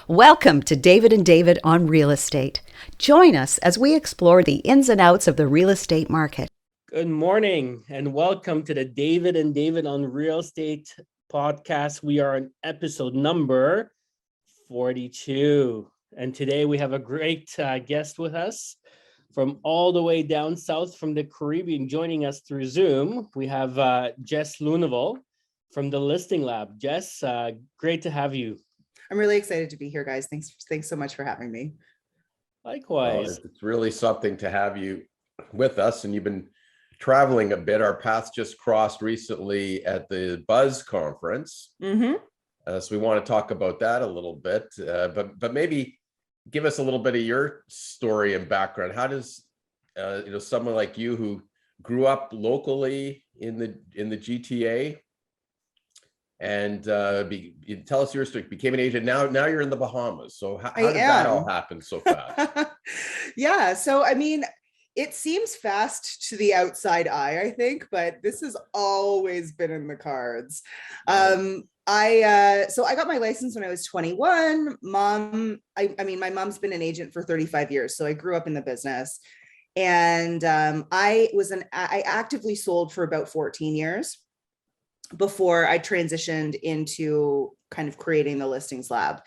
Welcome to David and David on Real Estate. Join us as we explore the ins and outs of the real estate market. Good morning and welcome to the David and David on Real Estate podcast. We are on episode number 42. And today we have a great guest with us from all the way down south from the Caribbean. Joining us through Zoom, we have Jess Lenouvel from the Listing Lab. Jess, great to have you. I'm really excited to be here, guys. Thanks so much for having me. Likewise. Well, it's really something to have you with us, and you've been traveling a bit. Our paths just crossed recently at the Buzz conference. So we want to talk about that a little bit, but maybe give us a little bit of your story and background. How does someone like you who grew up locally in the GTA and tell us your story, became an agent, now you're in the Bahamas. So how did that all happen so fast? Yeah, so I mean, it seems fast to the outside eye, I think, but this has always been in the cards. I got my license when I was 21. My mom's been an agent for 35 years, so I grew up in the business. And I actively sold for about 14 years before I transitioned into kind of creating the Listings Lab.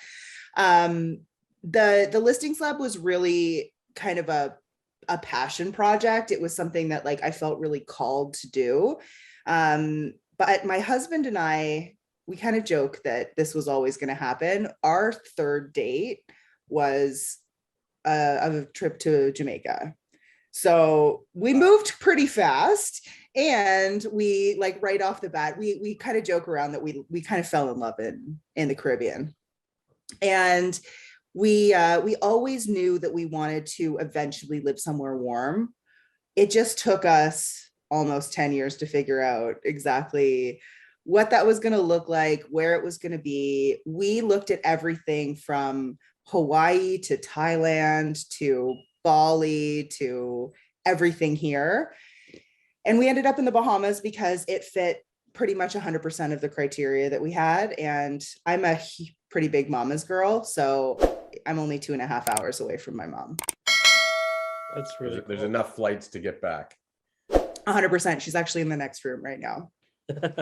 The Listings Lab was really kind of a passion project. It was something that I felt really called to do. But my husband and I, we kind of joke that this was always going to happen. Our third date was a trip to Jamaica. So we moved pretty fast, and we right off the bat, we kind of joke around that we kind of fell in love in the Caribbean. And we always knew that we wanted to eventually live somewhere warm. It just took us almost 10 years to figure out exactly what that was going to look like, where it was going to be. We looked at everything from Hawaii to Thailand to Bali to everything here. And we ended up in the Bahamas because it fit pretty much 100% of the criteria that we had. And I'm a pretty big mama's girl, so I'm only 2.5 hours away from my mom. That's really cool. There's enough flights to get back. 100%. She's actually in the next room right now.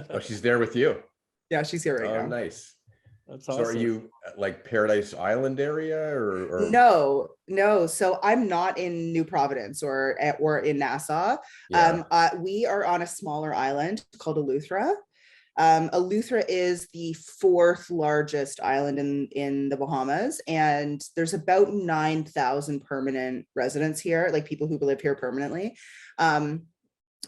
Oh, she's there with you. Yeah, she's here right now. Oh, nice. That's awesome. So are you like Paradise Island area or? No. So I'm not in New Providence or in Nassau. Yeah. We are on a smaller island called Eleuthera. Eleuthera is the 4th largest island in the Bahamas, and there's about 9,000 permanent residents here, like people who live here permanently.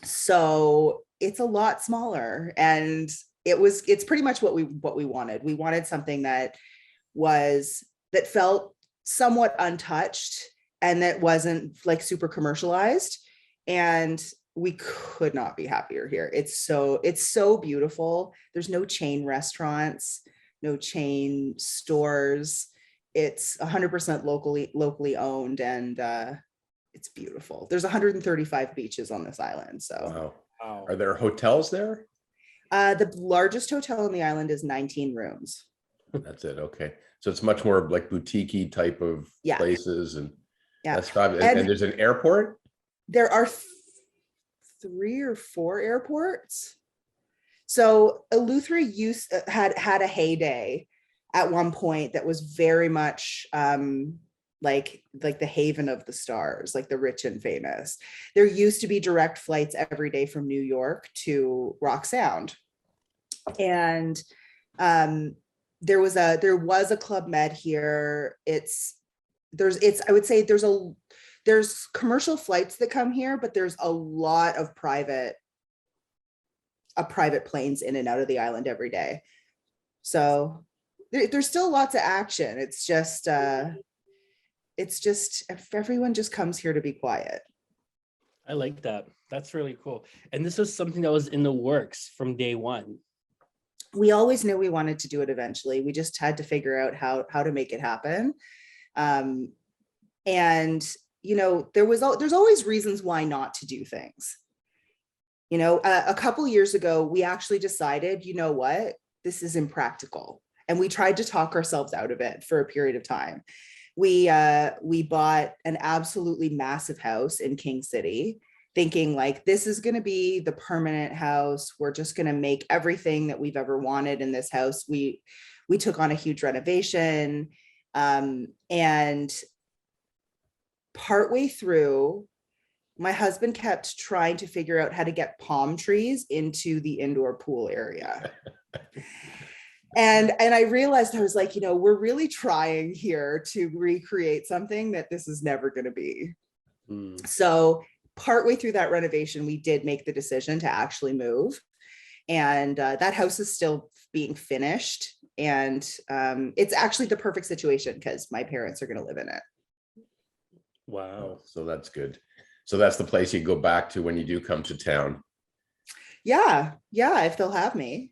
So it's a lot smaller, and it's pretty much what we wanted. We wanted something that felt somewhat untouched and that wasn't super commercialized, and we could not be happier here. It's so beautiful. There's no chain restaurants, no chain stores. It's 100% locally owned, and it's beautiful. There's 135 beaches on this island. So wow. Are there hotels there? The largest hotel on the island is 19 rooms. That's it. Okay. So it's much more like boutique-y type of places. And that's fabulous. And there's an airport? There are 3 or 4 airports. So Eleuthera had a heyday at one point that was very much like the haven of the stars, like the rich and famous. There used to be direct flights every day from New York to Rock Sound. And there was a Club Med here. I would say there's commercial flights that come here, but there's a lot of private planes in and out of the island every day. So there's still lots of action. It's just if everyone just comes here to be quiet. I like that. That's really cool. And this was something that was in the works from day one. We always knew we wanted to do it eventually. We just had to figure out how to make it happen. And there's always reasons why not to do things. A couple years ago, we actually decided, you know what, this is impractical. And we tried to talk ourselves out of it for a period of time. We bought an absolutely massive house in King City, thinking like, this is going to be the permanent house. We're just going to make everything that we've ever wanted in this house. We took on a huge renovation, and partway through, my husband kept trying to figure out how to get palm trees into the indoor pool area. And I realized, I was like, we're really trying here to recreate something that this is never going to be. So partway through that renovation, we did make the decision to actually move. And that house is still being finished. And it's actually the perfect situation because my parents are going to live in it. Wow. So that's good. So that's the place you go back to when you do come to town. Yeah, if they'll have me.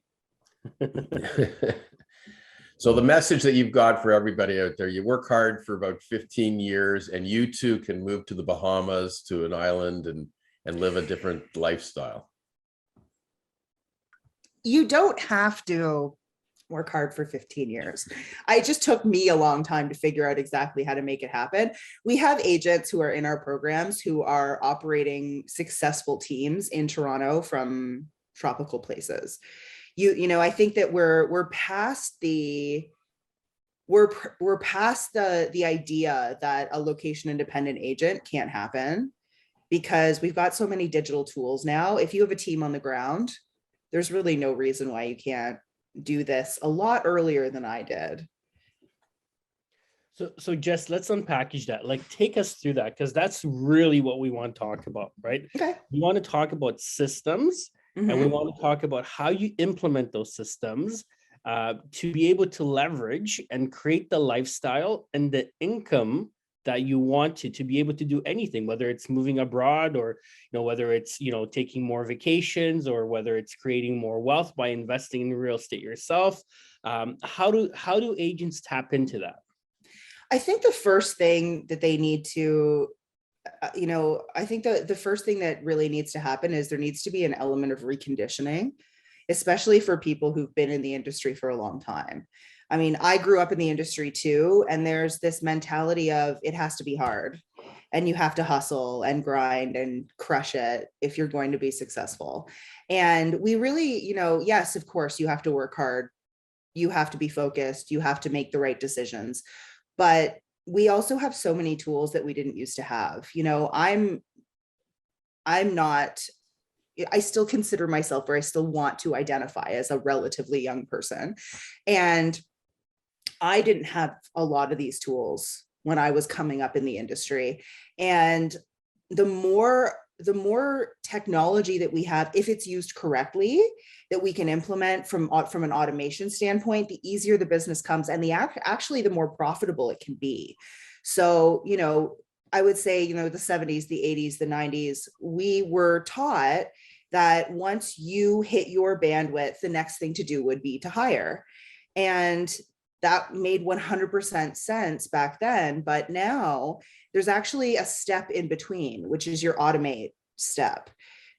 So the message that you've got for everybody out there, you work hard for about 15 years and you too can move to the Bahamas, to an island, and live a different lifestyle. You don't have to work hard for 15 years. It just took me a long time to figure out exactly how to make it happen. We have agents who are in our programs who are operating successful teams in Toronto from tropical places. I think that we're past the idea that a location independent agent can't happen, because we've got so many digital tools now. If you have a team on the ground, there's really no reason why you can't do this a lot earlier than I did. So Jess, let's unpackage that. Like, take us through that, because that's really what we want to talk about, right? Okay. We want to talk about systems, and we want to talk about how you implement those systems to be able to leverage and create the lifestyle and the income that you want to be able to do anything, whether it's moving abroad, or whether it's taking more vacations, or whether it's creating more wealth by investing in real estate yourself. How do agents tap into that? I think the first thing that they need to, I think the first thing that really needs to happen is there needs to be an element of reconditioning, especially for people who've been in the industry for a long time. I mean, I grew up in the industry too, and there's this mentality of it has to be hard and you have to hustle and grind and crush it if you're going to be successful. And we really, yes, of course, you have to work hard. You have to be focused. You have to make the right decisions. But we also have so many tools that we didn't used to have. I still consider myself, or I still want to identify as, a relatively young person. And I didn't have a lot of these tools when I was coming up in the industry. And the more technology that we have, if it's used correctly, that we can implement from an automation standpoint, the easier the business comes, and actually the more profitable it can be. So, I would say, the 70s, the 80s, the 90s, we were taught that once you hit your bandwidth, the next thing to do would be to hire. And that made 100% sense back then. But now there's actually a step in between, which is your automate step.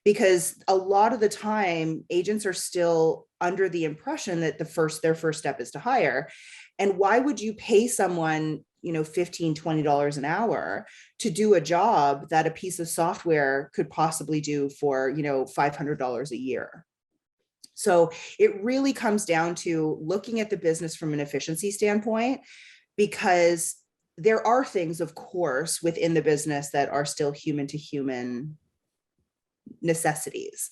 Because a lot of the time, agents are still under the impression that their first step is to hire. And why would you pay someone, $15, $20 an hour to do a job that a piece of software could possibly do for, $500 a year? So it really comes down to looking at the business from an efficiency standpoint, because there are things, of course, within the business that are still human to human necessities,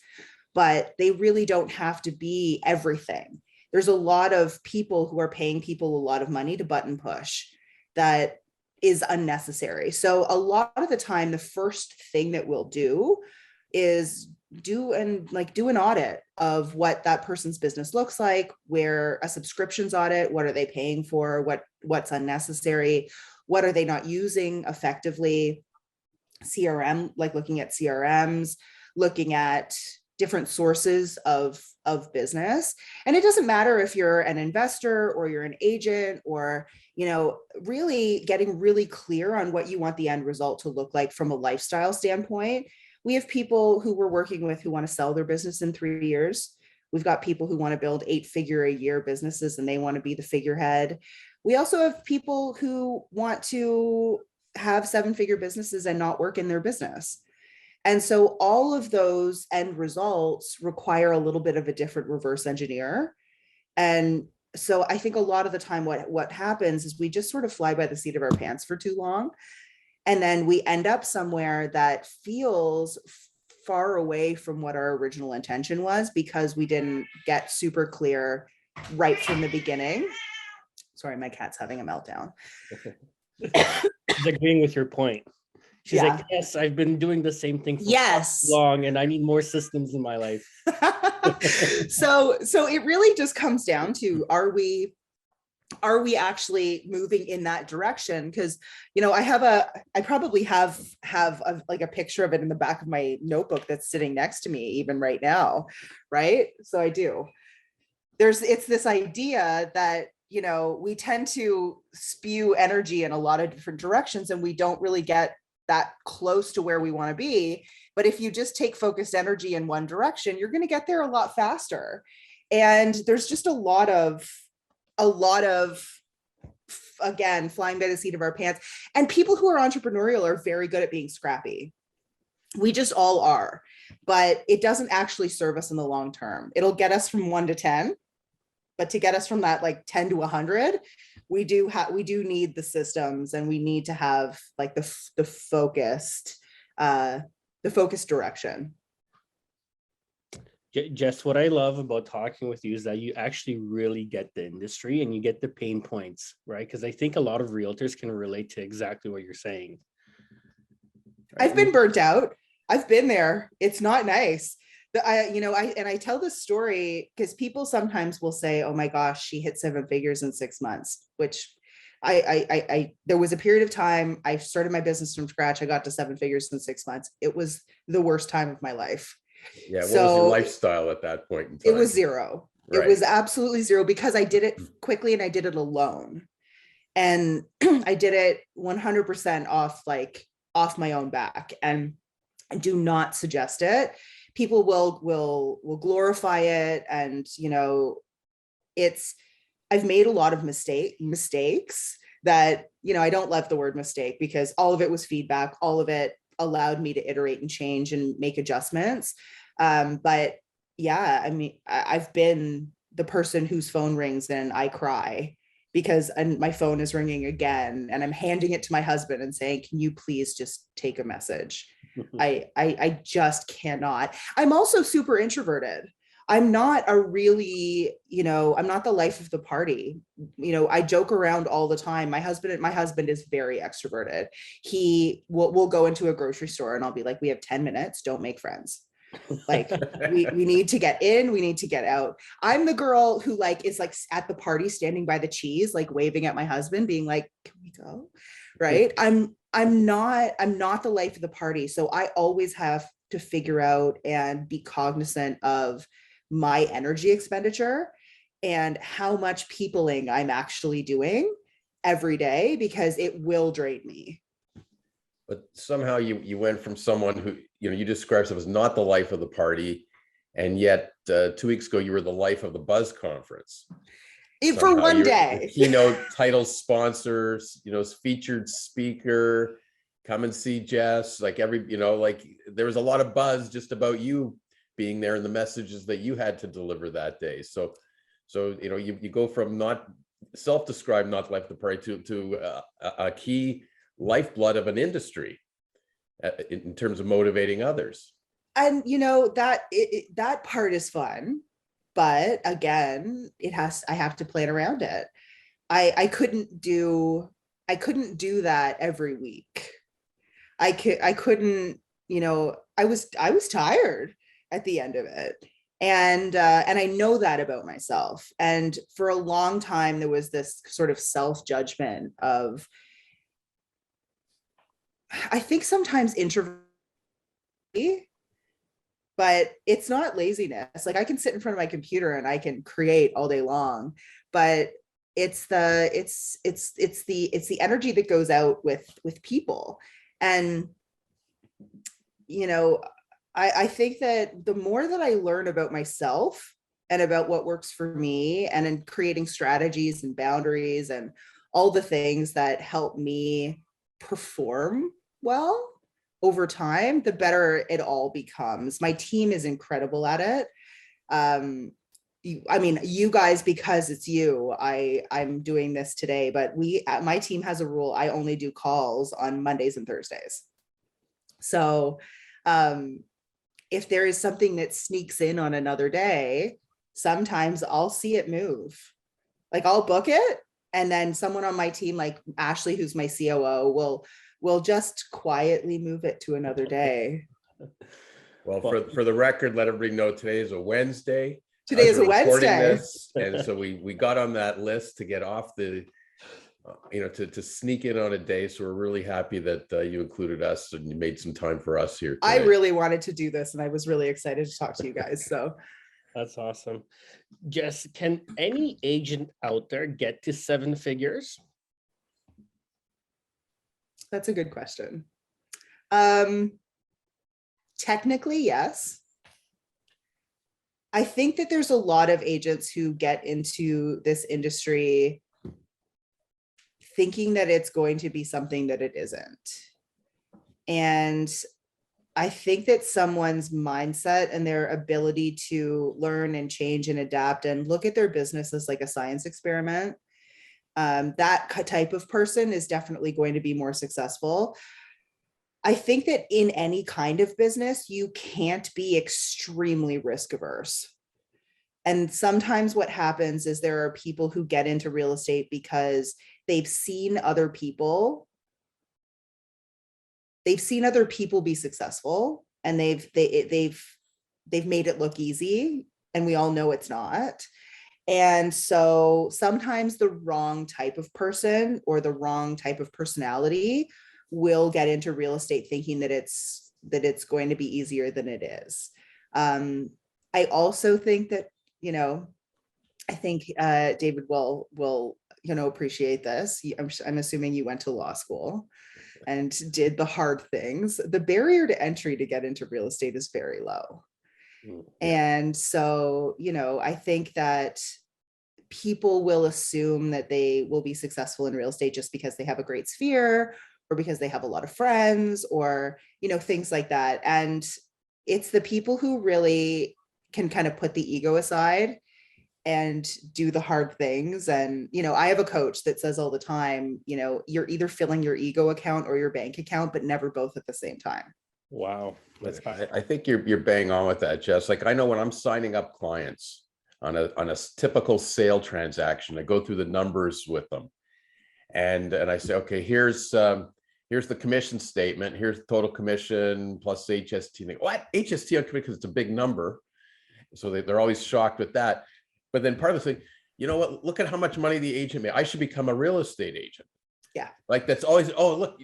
but they really don't have to be everything. There's a lot of people who are paying people a lot of money to button push that is unnecessary. So a lot of the time, the first thing that we'll do is do an audit of what that person's business looks like, where a subscriptions audit, what are they paying for, what's unnecessary, what are they not using effectively, CRM, like looking at CRMs, looking at different sources of business. And it doesn't matter if you're an investor or you're an agent, or, really getting really clear on what you want the end result to look like from a lifestyle standpoint. We have people who we're working with who want to sell their business in 3 years. We've got people who want to build 8-figure a year businesses and they want to be the figurehead. We also have people who want to have 7-figure businesses and not work in their business. And so all of those end results require a little bit of a different reverse engineer. And so I think a lot of the time what happens is we just sort of fly by the seat of our pants for too long. And then we end up somewhere that feels far away from what our original intention was because we didn't get super clear right from the beginning. Sorry, my cat's having a meltdown. She's agreeing with your point. She's Yeah. like, yes, I've been doing the same thing for Yes. long and I need more systems in my life. So it really just comes down to, are we actually moving in that direction? Because, you know, I probably have like a picture of it in the back of my notebook that's sitting next to me even right now. Right. So I do. It's this idea that, you know, we tend to spew energy in a lot of different directions and we don't really get that close to where we want to be. But if you just take focused energy in one direction, you're going to get there a lot faster. And there's just a lot of, again, flying by the seat of our pants. And people who are entrepreneurial are very good at being scrappy. We just all are, but it doesn't actually serve us in the long term. It'll get us from 1 to 10, but to get us from that like 10 to 100, we do need the systems, and we need to have like the focused direction. Jess, what I love about talking with you is that you actually really get the industry and you get the pain points, right? Because I think a lot of realtors can relate to exactly what you're saying. Right? I've been burnt out. I've been there. It's not nice. I tell this story because people sometimes will say, oh my gosh, she hit 7 figures in 6 months, which there was a period of time I started my business from scratch. I got to 7 figures in 6 months. It was the worst time of my life. Yeah. What was your lifestyle at that point in time? It was zero. Right. It was absolutely zero because I did it quickly and I did it alone. And I did it 100% off my own back. And I do not suggest it. People will glorify it. And, you know, I've made a lot of mistakes that, you know, I don't love the word mistake because all of it was feedback. All of it allowed me to iterate and change and make adjustments. But yeah, I mean, I've been the person whose phone rings and I cry because my phone is ringing again and I'm handing it to my husband and saying, can you please just take a message? I just cannot. I'm also super introverted. I'm not I'm not the life of the party. You know, I joke around all the time. My husband is very extroverted. We'll go into a grocery store and I'll be like, we have 10 minutes, don't make friends. Like we need to get in, we need to get out. I'm the girl who is at the party standing by the cheese, like waving at my husband, being like, can we go? Right. I'm not the life of the party. So I always have to figure out and be cognizant of my energy expenditure and how much peopling I'm actually doing every day, because it will drain me. But somehow you went from someone who, you know, you described yourself as not the life of the party, and yet 2 weeks ago you were the life of the Buzz conference. For one day. Keynote title sponsors, you know, featured speaker, come and see Jess. Like there was a lot of buzz just about you being there and the messages that you had to deliver that day. So you know, you go from not self-described, not life of the party to a key lifeblood of an industry in terms of motivating others. And you know, that part is fun, but again, I have to plan around it. I couldn't do that every week. I couldn't, you know, I was tired at the end of it. And I know that about myself. And for a long time, there was this sort of self-judgment of, I think sometimes introvert, but it's not laziness. Like I can sit in front of my computer and I can create all day long, but it's the energy that goes out with people. And, you know, I think that the more that I learn about myself, and about what works for me, and in creating strategies and boundaries and all the things that help me perform well over time, the better it all becomes. My team is incredible at it. You guys, because it's you, I'm doing this today, but my team has a rule. I only do calls on Mondays and Thursdays. So if there is something that sneaks in on another day, sometimes I'll see it move. Like I'll book it, and then someone on my team, like Ashley, who's my COO, will just quietly move it to another day. Well, for the record, let everybody know today is a Wednesday. Today is a Wednesday. This, and so we got on that list to get off the, to sneak in on a day. So we're really happy that you included us and you made some time for us here today. I really wanted to do this, and I was really excited to talk to you guys. So that's awesome. Jess, can any agent out there get to 7 figures? That's a good question. Technically, yes. I think that there's a lot of agents who get into this industry thinking that it's going to be something that it isn't. And I think that someone's mindset and their ability to learn and change and adapt and look at their business as like a science experiment, that type of person is definitely going to be more successful. I think that in any kind of business, you can't be extremely risk averse. And sometimes what happens is there are people who get into real estate because they've seen other people be successful, and they've made it look easy, and we all know it's not. And so sometimes the wrong type of person or the wrong type of personality will get into real estate thinking that it's going to be easier than it is. I also think that, I think David will appreciate this. I'm assuming you went to law school and did the hard things. The barrier to entry to get into real estate is very low. Yeah. And so, I think that people will assume that they will be successful in real estate just because they have a great sphere, or because they have a lot of friends, or, things like that. And it's the people who really can kind of put the ego aside and do the hard things. And, I have a coach that says all the time, you're either filling your ego account or your bank account, but never both at the same time. Wow. I think you're bang on with that, Jess. Like, I know when I'm signing up clients on a typical sale transaction, I go through the numbers with them, and I say, okay, here's the commission statement. Here's the total commission plus HST. They go, what? HST on commission? Because it's a big number. So they're always shocked with that. But then part of the thing, you know what? Look at how much money the agent made. I should become a real estate agent. Yeah. Like that's always, oh, look,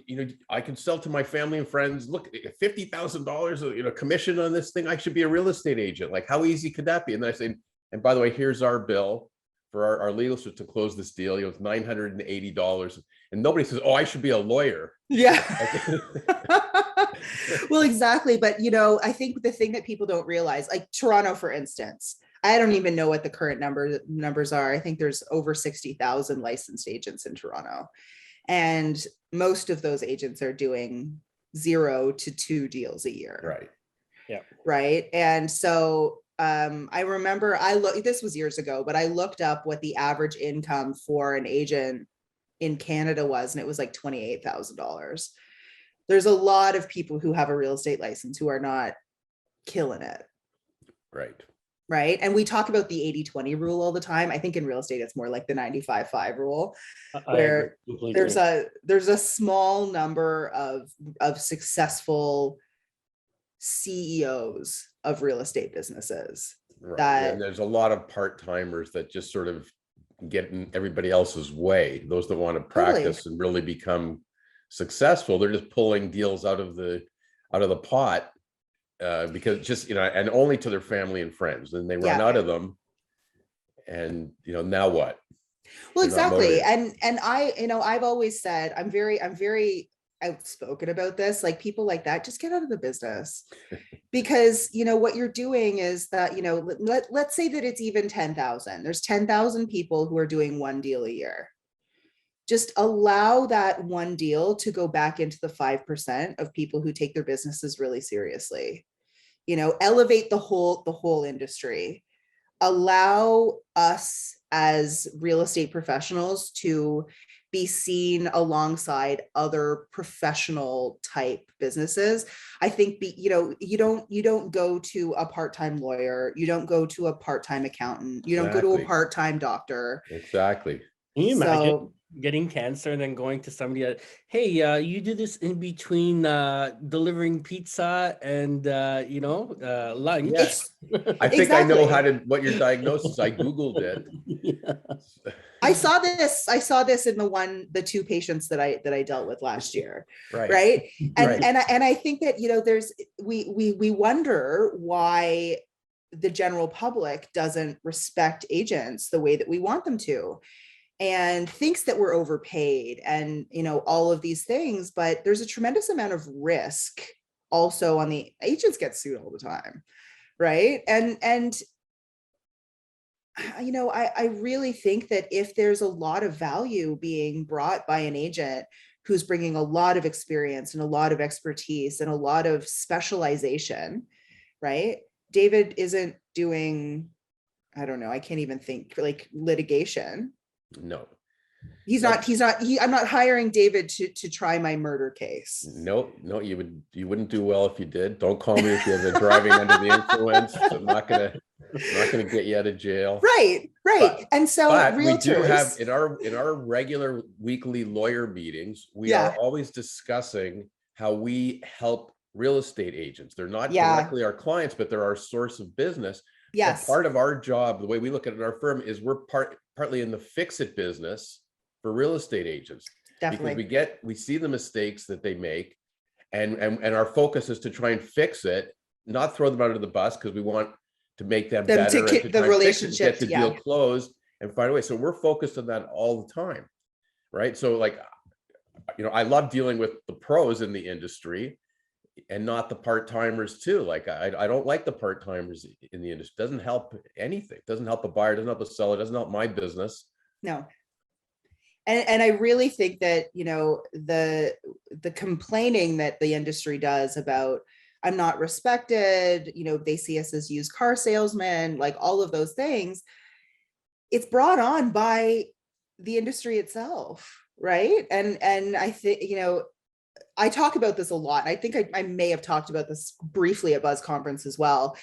I can sell to my family and friends. Look, $50,000, commission on this thing. I should be a real estate agent. Like, how easy could that be? And then I say, and by the way, here's our bill for our legal to close this deal. It's $980. And nobody says, oh, I should be a lawyer. Yeah. Well, exactly. But, I think the thing that people don't realize, like Toronto, for instance, I don't even know what the current numbers are. I think there's over 60,000 licensed agents in Toronto. And most of those agents are doing 0 to 2 deals a year. Right. Yeah. Right. And so I remember this was years ago, but I looked up what the average income for an agent in Canada was, and it was like $28,000. There's a lot of people who have a real estate license who are not killing it. Right. Right. And we talk about the 80-20 rule all the time. I think in real estate, it's more like the 95-5 rule, where there's a small number of successful CEOs of real estate businesses. Right. And there's a lot of part-timers that just sort of get in everybody else's way. Those that want to practice and really become successful, they're just pulling deals out of the pot. Because just, and only to their family and friends, and they run out of them. And, now what? Well, exactly. And I, I've always said, I'm very outspoken about this, like people like that, just get out of the business. Because, you know, what you're doing is that, you know, let's say that it's even 10,000. There's 10,000 people who are doing one deal a year. Just allow that one deal to go back into the 5% of people who take their businesses really seriously. You know, elevate the whole industry. Allow us as real estate professionals to be seen alongside other professional type businesses. I think, you know, you don't go to a part-time lawyer, you don't go to a part-time accountant, you don't go to a part-time doctor. Exactly. Can you imagine getting cancer and then going to somebody that, hey, you do this in between delivering pizza and lunch? Yes. I think I know what your diagnosis. I Googled it. Yeah. I saw this in the two patients that I dealt with last year. Right. And I think that, you know, we wonder why the general public doesn't respect agents the way that we want them to, and thinks that we're overpaid and, you know, all of these things. But there's a tremendous amount of risk also on the agents get sued all the time. Right. And you know, I really think that if there's a lot of value being brought by an agent who's bringing a lot of experience and a lot of expertise and a lot of specialization, right? David isn't doing, I don't know, I can't even think, like litigation. No. I'm not hiring David to try my murder case. No, you wouldn't do well if you did. Don't call me if you've been driving under the influence. I'm not gonna get you out of jail. Right. And so but realtors, we do have in our regular weekly lawyer meetings, we are always discussing how we help real estate agents. They're not directly our clients, but they're our source of business. Yes. But part of our job, the way we look at it in our firm, is we're partly in the fix-it business for real estate agents. Definitely. Because we see the mistakes that they make, and our focus is to try and fix it, not throw them under the bus, because we want to make them better, to keep the relationship, get the deal closed and find a way. So we're focused on that all the time, right? So, like, you know, I love dealing with the pros in the industry and not the part-timers too. Like, I don't like the part-timers in the industry. It doesn't help anything. It doesn't help the buyer, doesn't help the seller, doesn't help my business. No. And I really think that, you know, the complaining that the industry does about, I'm not respected, you know, they see us as used car salesmen, like all of those things, it's brought on by the industry itself, right? And I think, you know, I talk about this a lot. I think I may have talked about this briefly at Buzz Conference as well.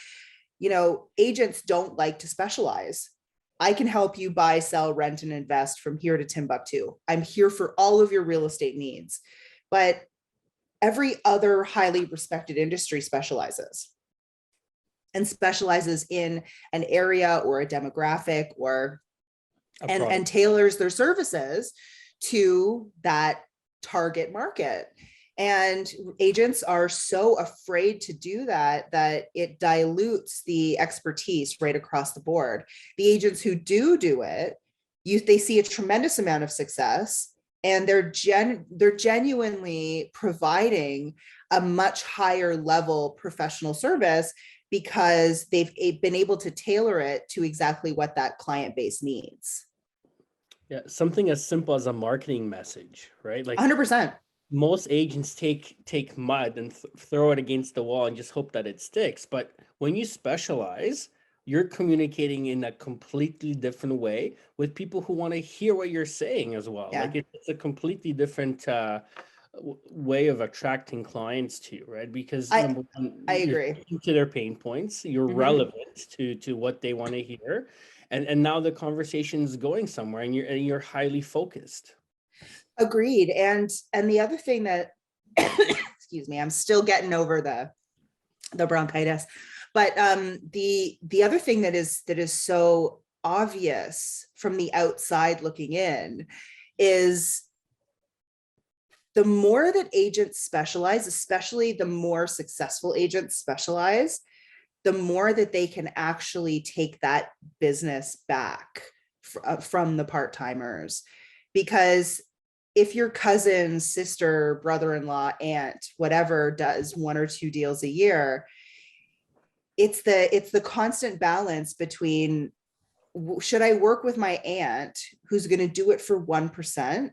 You know, agents don't like to specialize. I can help you buy, sell, rent, and invest from here to Timbuktu. I'm here for all of your real estate needs. But every other highly respected industry specializes in an area or a demographic and tailors their services to that target market. And agents are so afraid to do that it dilutes the expertise right across the board. The agents who do it, they see a tremendous amount of success, and they're genuinely providing a much higher level professional service because they've been able to tailor it to exactly what that client base needs. Yeah, something as simple as a marketing message, right? Like 100%. Most agents take mud and throw it against the wall and just hope that it sticks. But when you specialize, you're communicating in a completely different way with people who want to hear what you're saying as well. Yeah. Like it's a completely different way of attracting clients to you, right? Because I you're agree. speaking to their pain points, you're relevant to what they want to hear, and now the conversation's going somewhere, and you're highly focused. Agreed. And the other thing that, excuse me, I'm still getting over the bronchitis, but the other thing that is so obvious from the outside looking in is the more that agents specialize, especially the more successful agents specialize, the more that they can actually take that business back from the part-timers. Because if your cousin, sister, brother-in-law, aunt, whatever does 1 or 2 deals a year, it's the constant balance between, should I work with my aunt who's going to do it for 1%,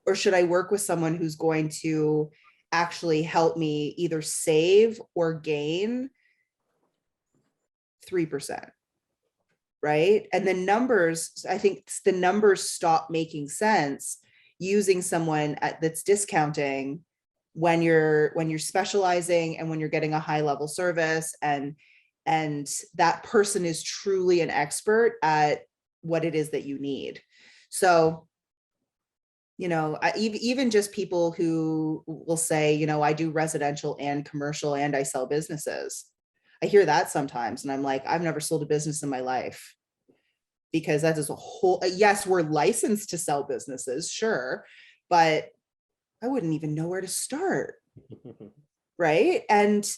or should I work with someone who's going to actually help me either save or gain 3%? Right? And the numbers, I think the numbers stop making sense using someone that's discounting when you're specializing and when you're getting a high level service, and that person is truly an expert at what it is that you need. So, even just people who will say, I do residential and commercial and I sell businesses. I hear that sometimes, and I'm like, I've never sold a business in my life, because that is a whole, yes, we're licensed to sell businesses, sure, but I wouldn't even know where to start. Right. And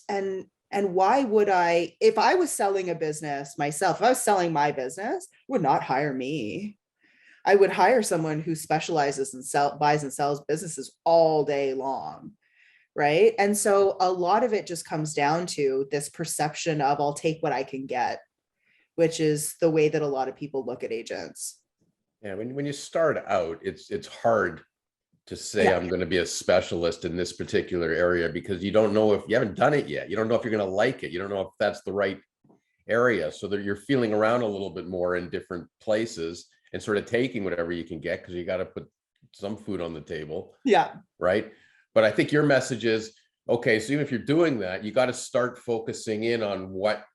why would I, if I was selling a business myself, if I was selling my business, would not hire me. I would hire someone who specializes in buys and sells businesses all day long. Right. And so a lot of it just comes down to this perception of, I'll take what I can get, which is the way that a lot of people look at agents. Yeah, when you start out, it's hard to say, Yeah. I'm going to be a specialist in this particular area, because you don't know, if you haven't done it yet. You don't know if you're going to like it. You don't know if that's the right area. So that you're feeling around a little bit more in different places and sort of taking whatever you can get, because you got to put some food on the table. Yeah. Right. But I think your message is, okay, so even if you're doing that, you got to start focusing in on what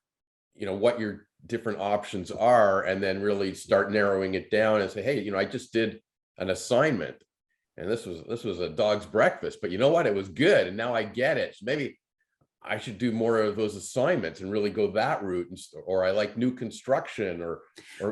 your different options are, and then really start narrowing it down and say, hey, I just did an assignment and this was a dog's breakfast, but you know what, it was good, and now I get it. So maybe I should do more of those assignments and really go that route, or I like new construction, or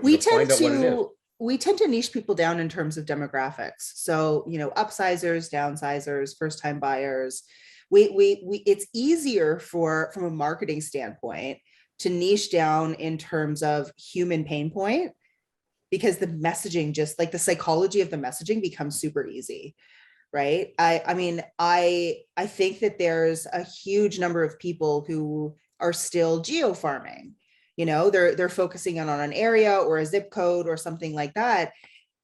we find out what it is. We tend to niche people down in terms of demographics. So, upsizers, downsizers, first-time buyers. It's easier from a marketing standpoint to niche down in terms of human pain point, because the messaging, just like the psychology of the messaging, becomes super easy. Right. I think that there's a huge number of people who are still geo farming. They're focusing on an area or a zip code or something like that.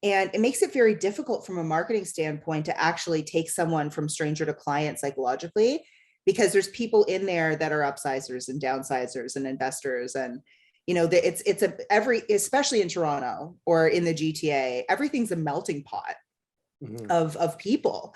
And it makes it very difficult from a marketing standpoint to actually take someone from stranger to client psychologically, because there's people in there that are upsizers and downsizers and investors. And, especially in Toronto or in the GTA, everything's a melting pot of people,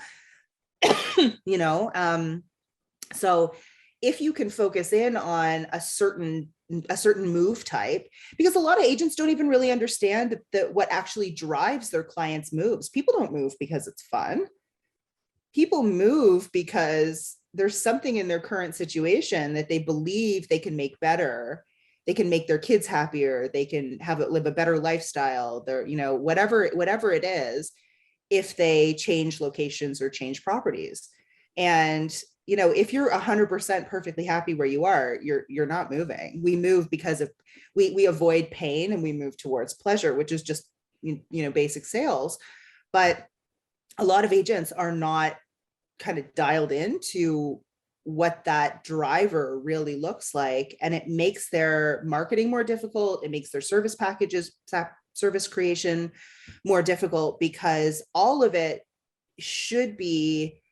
so if you can focus in on a certain move type, because a lot of agents don't even really understand what actually drives their clients' moves. People don't move because it's fun. People move because there's something in their current situation that they believe they can make better. They can make their kids happier. They can live a better lifestyle. They're, whatever it is, if they change locations or change properties. And if you're 100% perfectly happy where you are, you're not moving. We move because of we avoid pain, and we move towards pleasure, which is just basic sales. But a lot of agents are not kind of dialed into what that driver really looks like, and it makes their marketing more difficult. It makes their service packages, service creation more difficult, because all of it should be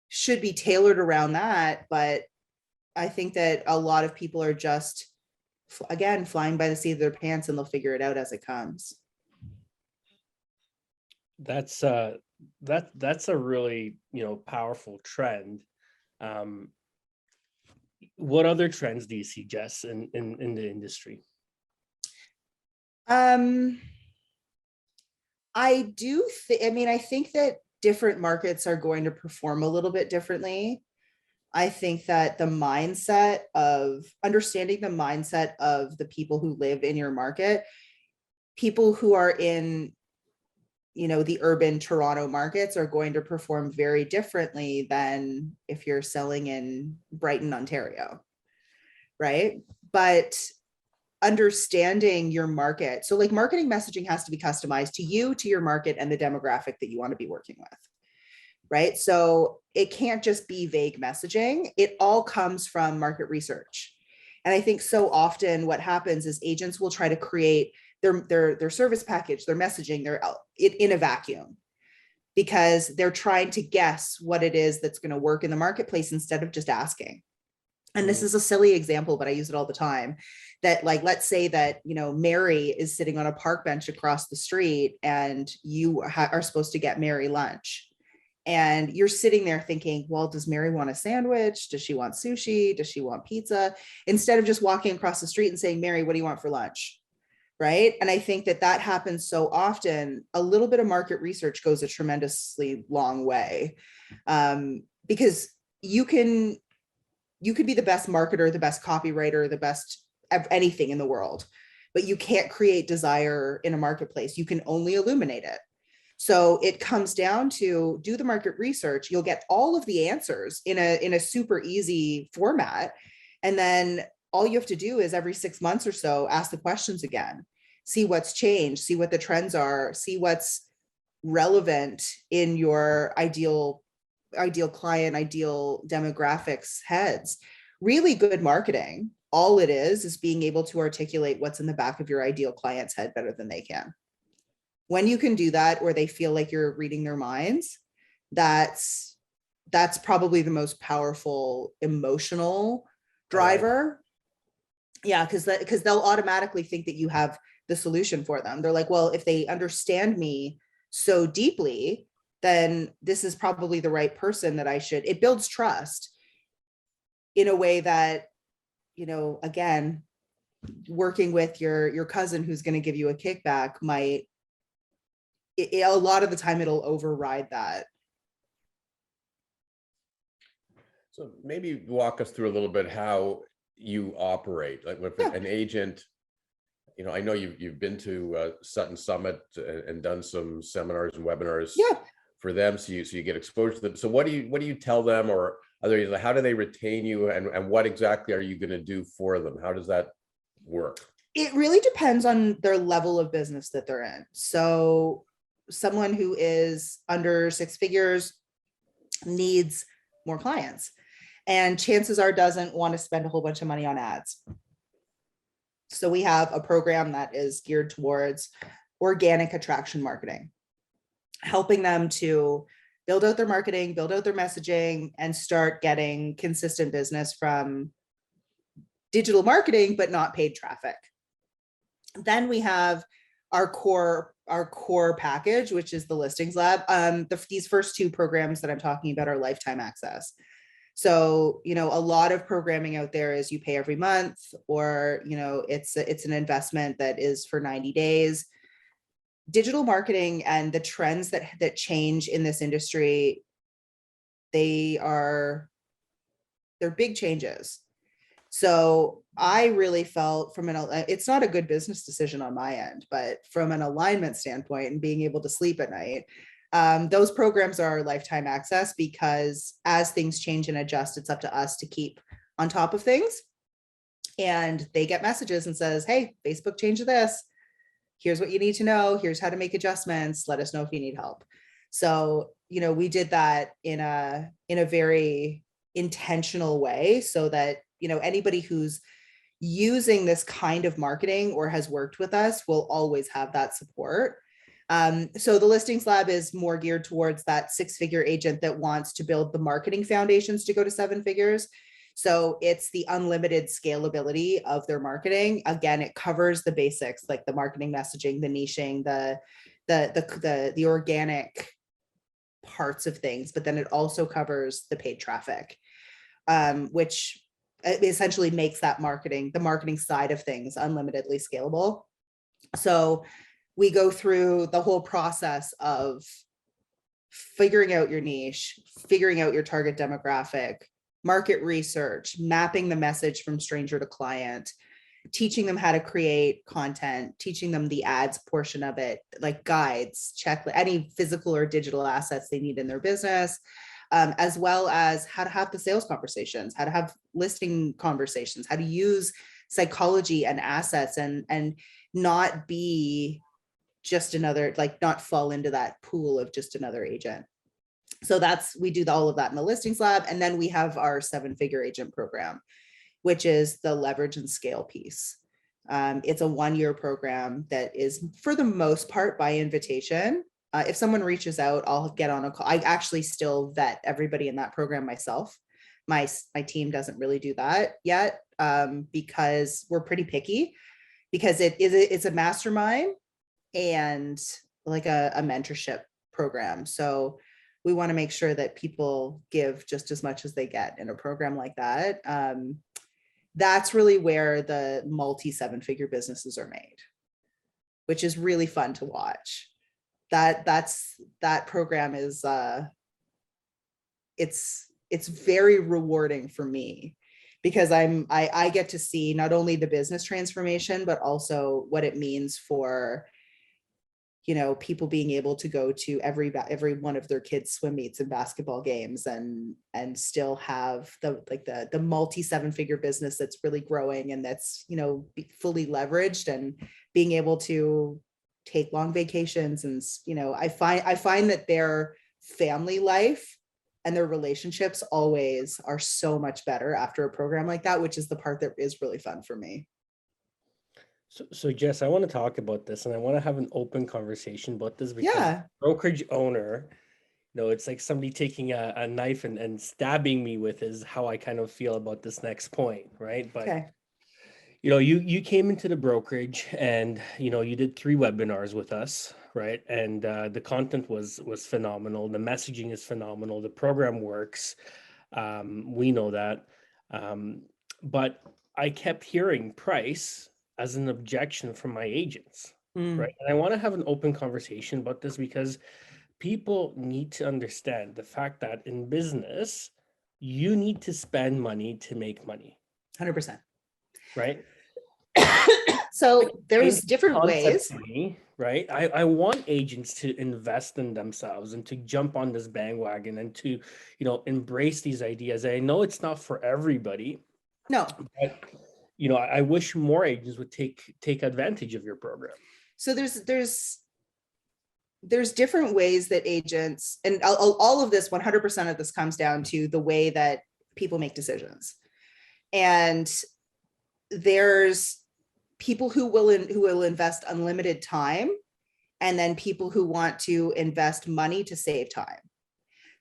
tailored around that. But I think that a lot of people are just, again, flying by the seat of their pants, and they'll figure it out as it comes. That's a really, powerful trend. What other trends do you see, Jess, in the industry? I think that different markets are going to perform a little bit differently. I think that understanding the mindset of the people who live in your market, people who are in, the urban Toronto markets, are going to perform very differently than if you're selling in Brighton, Ontario. Right. But understanding your market. So like marketing messaging has to be customized to you, to your market, and the demographic that you want to be working with, right? So it can't just be vague messaging. It all comes from market research. And I think so often what happens is agents will try to create their service package, their messaging, in a vacuum, because they're trying to guess what it is that's going to work in the marketplace instead of just asking. And this is a silly example, but I use it all the time, that like, let's say that, you know, Mary is sitting on a park bench across the street and you are supposed to get Mary lunch. And you're sitting there thinking, well, does Mary want a sandwich? Does she want sushi? Does she want pizza? Instead of just walking across the street and saying, Mary, what do you want for lunch? Right. And I think that happens so often. A little bit of market research goes a tremendously long way, because you could be the best marketer, the best copywriter, the best anything in the world, but you can't create desire in a marketplace. You can only illuminate it. So it comes down to do the market research. You'll get all of the answers in a super easy format. And then all you have to do is every 6 months or so, ask the questions again, see what's changed, see what the trends are, see what's relevant in your ideal client, ideal demographics heads. Really good marketing, all it is being able to articulate what's in the back of your ideal client's head better than they can. When you can do that, or they feel like you're reading their minds, that's probably the most powerful emotional driver. Yeah, because they'll automatically think that you have the solution for them. They're like, well, if they understand me so deeply, then this is probably the right person that I should. It builds trust in a way that, you know, again, working with your cousin who's going to give you a kickback might, a lot of the time it'll override that. So maybe walk us through a little bit how you operate, like with an agent. You know, I know you've been to Sutton Summit and done some seminars and webinars for them, so you get exposure to them. So what do you tell them, or how do they retain you, and what exactly are you going to do for them? How does that work? It really depends on their level of business that they're in. So someone who is under 6 figures needs more clients, and chances are doesn't want to spend a whole bunch of money on ads. So we have a program that is geared towards organic attraction marketing, helping them to build out their marketing, build out their messaging, and start getting consistent business from digital marketing, but not paid traffic. Then we have our core package, which is the Listings Lab. These first 2 programs that I'm talking about are lifetime access. So, you know, a lot of programming out there is you pay every month, or, you know, it's an investment that is for 90 days. Digital marketing and the trends that change in this industry, they're big changes. So I really felt it's not a good business decision on my end, but from an alignment standpoint and being able to sleep at night, those programs are lifetime access, because as things change and adjust, it's up to us to keep on top of things. And they get messages and says, hey, Facebook changed this. Here's what you need to know. Here's how to make adjustments. Let us know if you need help. So, you know, we did that in a very intentional way, so that, you know, anybody who's using this kind of marketing or has worked with us will always have that support. So the Listings Lab is more geared towards that 6-figure agent that wants to build the marketing foundations to go to 7 figures. So it's the unlimited scalability of their marketing. Again, it covers the basics, like the marketing messaging, the niching, the organic parts of things, but then it also covers the paid traffic, which essentially makes the marketing side of things unlimitedly scalable. So we go through the whole process of figuring out your niche, figuring out your target demographic, market research, mapping the message from stranger to client, teaching them how to create content, teaching them the ads portion of it, like guides, any physical or digital assets they need in their business, as well as how to have the sales conversations, how to have listing conversations, how to use psychology and assets, and not be just another, like not fall into that pool of just another agent. So we do all of that in the listings lab. And then we have our 7-figure agent program, which is the leverage and scale piece. It's a 1-year program that is for the most part by invitation. If someone reaches out, I'll get on a call. I actually still vet everybody in that program myself. My team doesn't really do that yet, because we're pretty picky, because it's a mastermind and like a mentorship program. So we want to make sure that people give just as much as they get in a program like that. That's really where the multi 7-figure businesses are made, which is really fun to watch. That program is it's very rewarding for me, because I get to see not only the business transformation, but also what it means for, you know, people being able to go to every one of their kids' swim meets and basketball games, and still have the multi 7-figure business that's really growing, and that's, you know, fully leveraged, and being able to take long vacations. And, you know, I find that their family life and their relationships always are so much better after a program like that, which is the part that is really fun for me. So Jess, I want to talk about this, and I want to have an open conversation about this, because Yeah. brokerage owner, you know, it's like somebody taking a knife and stabbing me with is how I kind of feel about this next point, right? But Okay. you know, you came into the brokerage, and you know, you did 3 webinars with us, right? And the content was phenomenal. The messaging is phenomenal. The program works. We know that. But I kept hearing price as an objection from my agents, right? And I want to have an open conversation about this, because people need to understand the fact that in business, you need to spend money to make money, 100%. right? So there's Same different concept ways. to me, right? I want agents to invest in themselves and to jump on this bandwagon and to, you know, embrace these ideas. I know it's not for everybody, No. but you know, I wish more agents would take advantage of your program. So there's different ways that agents, and all of this, 100% of this comes down to the way that people make decisions. And there's people who will invest unlimited time, and then people who want to invest money to save time.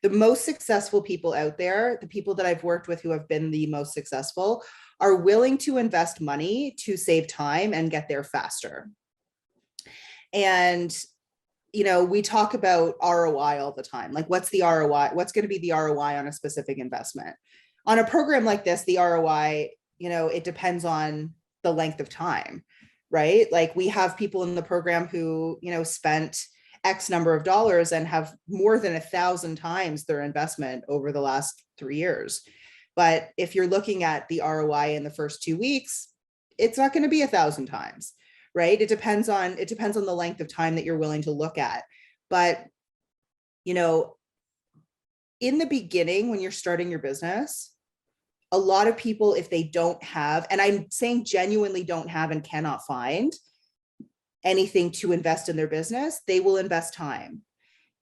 The most successful people out there, the people that I've worked with who have been the most successful, are willing to invest money to save time and get there faster. And, you know, we talk about ROI all the time. Like, what's the ROI? What's going to be the ROI on a specific investment? On a program like this, the ROI, you know, it depends on the length of time, right? Like, we have people in the program who, you know, spent X number of dollars and have more than 1,000 times their investment over the last 3 years. But if you're looking at the ROI in the first 2 weeks, it's not going to be 1,000 times, right? It depends on the length of time that you're willing to look at. But, you know, in the beginning, when you're starting your business, a lot of people, if they don't have, and I'm saying genuinely don't have and cannot find anything to invest in their business, they will invest time.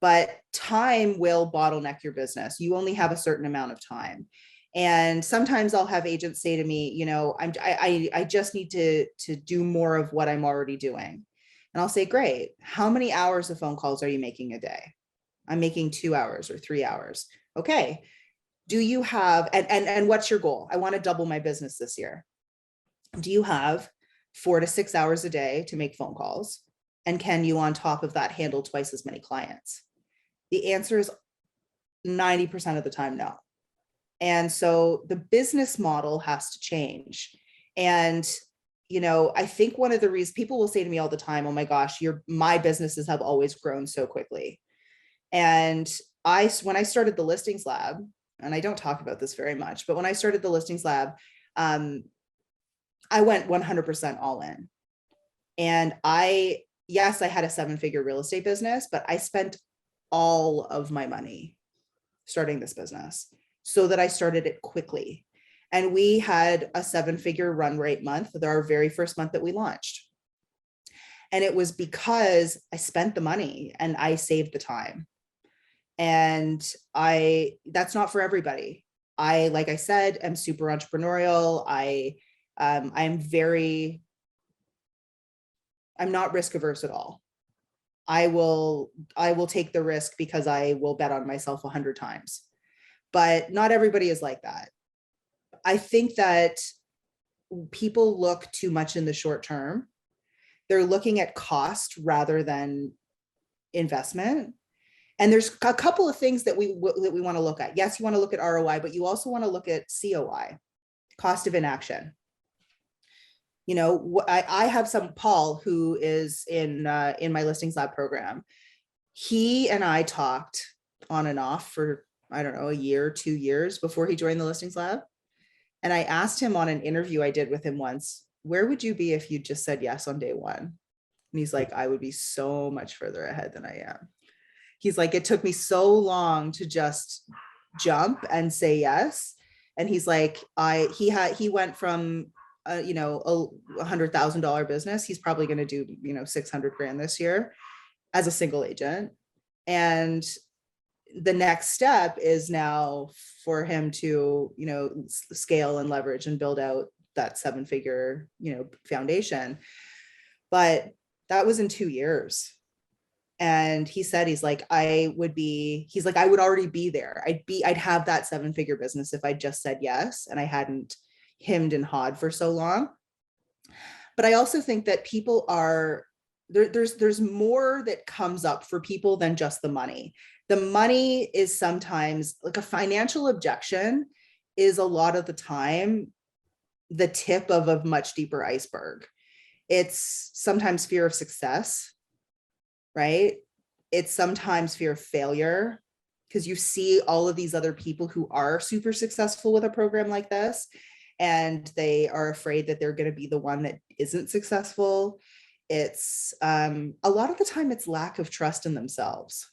But time will bottleneck your business. You only have a certain amount of time. And sometimes I'll have agents say to me, you know, I just need to do more of what I'm already doing. And I'll say, great. How many hours of phone calls are you making a day? I'm making 2 hours or 3 hours. Okay. Do you have, and what's your goal? I want to double my business this year. Do you have 4 to 6 hours a day to make phone calls? And can you, on top of that, handle twice as many clients? The answer is 90% of the time, no. And so the business model has to change. And, you know, I think one of the reasons people will say to me all the time, oh my gosh, my businesses have always grown so quickly. And when I started the listings lab, and I don't talk about this very much, but when I started the listings lab, I went 100% all in. And yes, I had a 7-figure real estate business, but I spent all of my money starting this business so that I started it quickly. And we had a 7-figure run rate month, our very first month that we launched. And it was because I spent the money and I saved the time. And that's not for everybody. Like I said, I'm super entrepreneurial. I'm not risk averse at all. I will take the risk because I will bet on myself 100 times, but not everybody is like that. I think that people look too much in the short term. They're looking at cost rather than investment. And there's a couple of things that we want to look at. Yes, you want to look at ROI, but you also want to look at COI, cost of inaction. You know, I have Paul, who is in my Listings Lab program. He and I talked on and off for, I don't know, a year, 2 years before he joined the Listings Lab. And I asked him on an interview I did with him once, where would you be if you just said yes on day one? And he's like, I would be so much further ahead than I am. He's like, it took me so long to just jump and say yes. And he's like, he went from a $100,000 business. He's probably going to do, 600 grand this year as a single agent. And the next step is now for him to, scale and leverage and build out that 7-figure, foundation. But that was in 2 years. And he said, I would already be there. I'd have that 7-figure business if I just said yes and I hadn't hemmed and hawed for so long. But I also think that people are there's more that comes up for people than just the money. The money is sometimes like a financial objection is a lot of the time the tip of a much deeper iceberg. It's sometimes fear of success, right? It's sometimes fear of failure, because you see all of these other people who are super successful with a program like this, and they are afraid that they're going to be the one that isn't successful. It's a lot of the time it's lack of trust in themselves.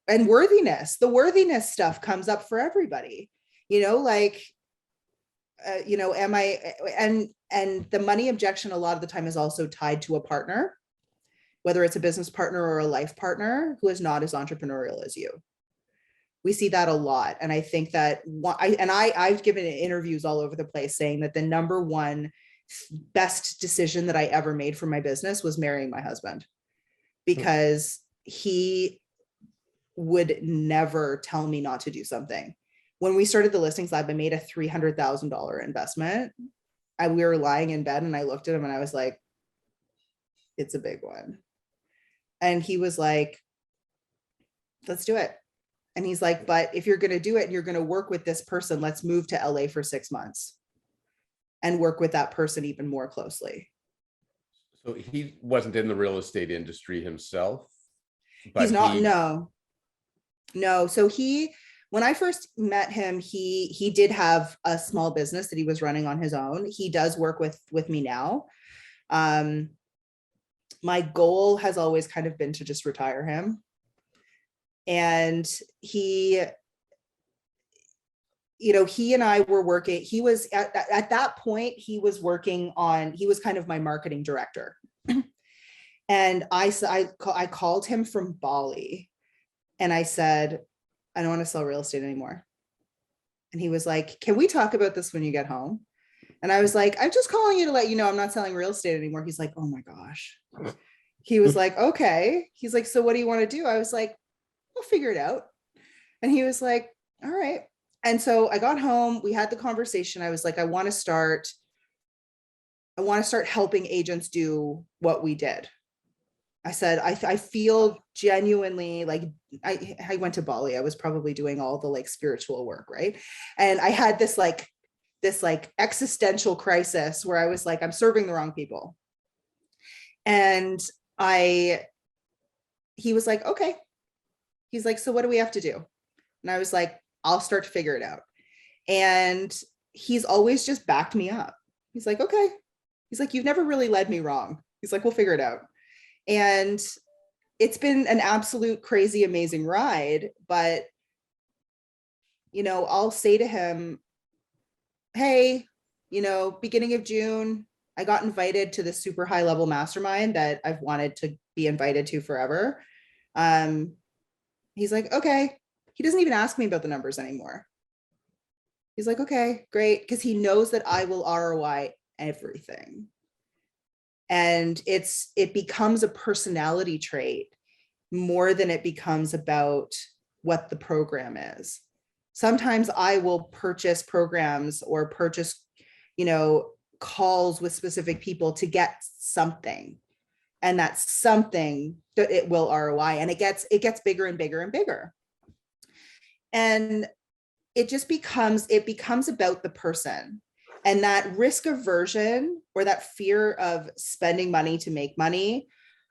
And worthiness. The worthiness stuff comes up for everybody. Am I, and the money objection a lot of the time is also tied to a partner, whether it's a business partner or a life partner who is not as entrepreneurial as you. We see that a lot. And I think that I've given interviews all over the place saying that the number one best decision that I ever made for my business was marrying my husband, because he would never tell me not to do something. When we started the Listings Lab, I made a $300,000 investment. We were lying in bed and I looked at him and I was like, it's a big one. And he was like, let's do it. And he's like, but if you're going to do it and you're going to work with this person, let's move to LA for 6 months and work with that person even more closely. So he wasn't in the real estate industry himself? But he's not, no. So when I first met him, he did have a small business that he was running on his own. He does work with me now. My goal has always kind of been to just retire him. And he and I were working. He was at that point, he was kind of my marketing director. And I called him from Bali and I said, I don't want to sell real estate anymore. And he was like, can we talk about this when you get home? And I was like, I'm just calling you to let you know I'm not selling real estate anymore. He's like, oh my gosh. He was like, okay. He's like, so what do you want to do? I was like, we'll figure it out. And he was like, all right. And so I got home, we had the conversation. I was like, I want to start helping agents do what we did. I said, I feel genuinely like I went to Bali. I was probably doing all the spiritual work. Right. And I had this existential crisis where I was like, I'm serving the wrong people. And he was like, okay. He's like, so what do we have to do? And I was like, I'll start to figure it out. And he's always just backed me up. He's like, okay. He's like, you've never really led me wrong. He's like, we'll figure it out. And it's been an absolute crazy, amazing ride. But, I'll say to him, hey, beginning of June, I got invited to this super high level mastermind that I've wanted to be invited to forever. He's like, okay. He doesn't even ask me about the numbers anymore. He's like, okay, great. Because he knows that I will ROI everything. And it becomes a personality trait more than it becomes about what the program is. Sometimes I will purchase programs or purchase, calls with specific people to get something. And that's something that it will ROI, and it gets bigger and bigger and bigger. And it becomes about the person, and that risk aversion or that fear of spending money to make money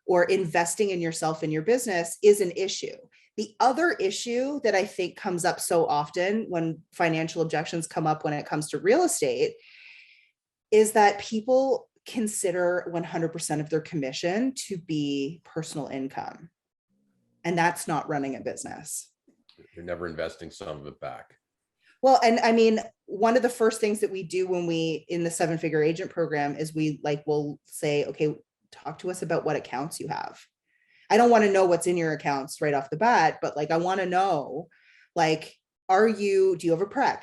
or investing in yourself and your business is an issue. The other issue that I think comes up so often when financial objections come up when it comes to real estate is that people consider 100% of their commission to be personal income. And that's not running a business. You're never investing some of it back. Well, and I mean, one of the first things that we do when we in the 7-figure agent program is we'll say, okay, talk to us about what accounts you have. I don't want to know what's in your accounts right off the bat, but I want to know, do you have a prec?